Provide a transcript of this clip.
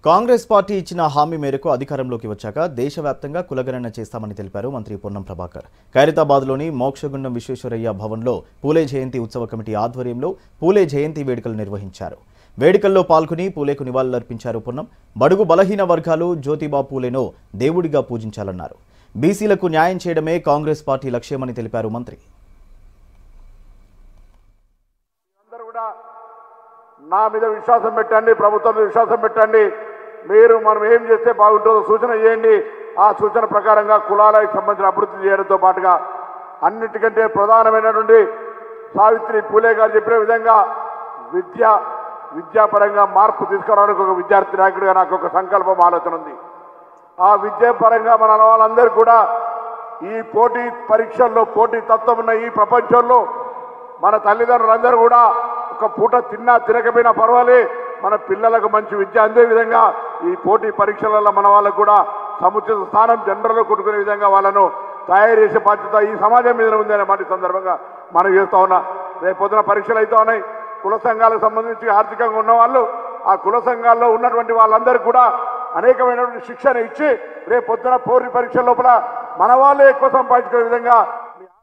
Congress party ఇచ్చిన హామీ మేరకు అధికారంలోకి వచ్చాక దేశవ్యాప్తంగా కులగణన చేస్తామని తెలిపారు మంత్రి పొన్నం ప్రభాకర్. ఖైరతాబాద్లోని మోక్షగుండం విశ్వేశ్వరయ్య భవన్లో పూలే జయంతి ఉత్సవ కమిటీ ఆధ్వర్యంలో పూలే జయంతి వేడుకలు నిర్వహించారు. వేడుకల్లో పాల్గొని పూలేకు నివాళులర్పించారు పొన్నం. బడుగు బలహీన వర్గాలు జ్యోతిబా పూలేను దేవుడిగా పూజించాలన్నారు. బీసీలకు న్యాయం చేయడమే కాంగ్రెస్ పార్టీ లక్ష్యమని తెలిపారు మంత్రి. నా మీద విశ్వాసం పెట్టండి, ప్రభుత్వం మీద విశ్వాసం పెట్టండి. మీరు మనం ఏం చేస్తే బాగుంటుందో సూచన చేయండి. ఆ సూచన ప్రకారంగా కులాలకు సంబంధించిన అభివృద్ధి చేయడంతో పాటుగా అన్నిటికంటే ప్రధానమైనటువంటి సావిత్రి పూలే గారు చెప్పిన విధంగా విద్యాపరంగా మార్పు తీసుకురావడానికి ఒక విద్యార్థి నాయకుడిగా నాకు ఒక సంకల్పం ఆలోచన ఉంది. ఆ విద్యాపరంగా మన వాళ్ళందరూ కూడా ఈ పోటీ పరీక్షల్లో పోటీ తత్వం ఉన్న ఈ ప్రపంచంలో మన తల్లిదండ్రులందరూ కూడా ఒక పూట తిన్నా తినకపోయినా పర్వాలే, మన పిల్లలకు మంచి విద్య అందే విధంగా ఈ పోటీ పరీక్షలలో మన వాళ్ళకు కూడా సముచిత స్థానం జనరల్లో కొట్టుకునే విధంగా వాళ్ళను తయారు చేసే బాధ్యత ఈ సమాజం మీద ఉందనే మాట సందర్భంగా మనం చేస్తూ ఉన్నా. రేపు పొద్దున పరీక్షలు అవుతూ ఉన్నాయి. కుల సంఘాలకు సంబంధించి ఆర్థికంగా ఉన్న వాళ్ళు ఆ కుల సంఘాల్లో ఉన్నటువంటి వాళ్ళందరూ కూడా అనేకమైనటువంటి శిక్షణ ఇచ్చి రేపు పొద్దున పోటీ పరీక్షల లోపల మన వాళ్ళే ఎక్కువ సంపాదించుకునే విధంగా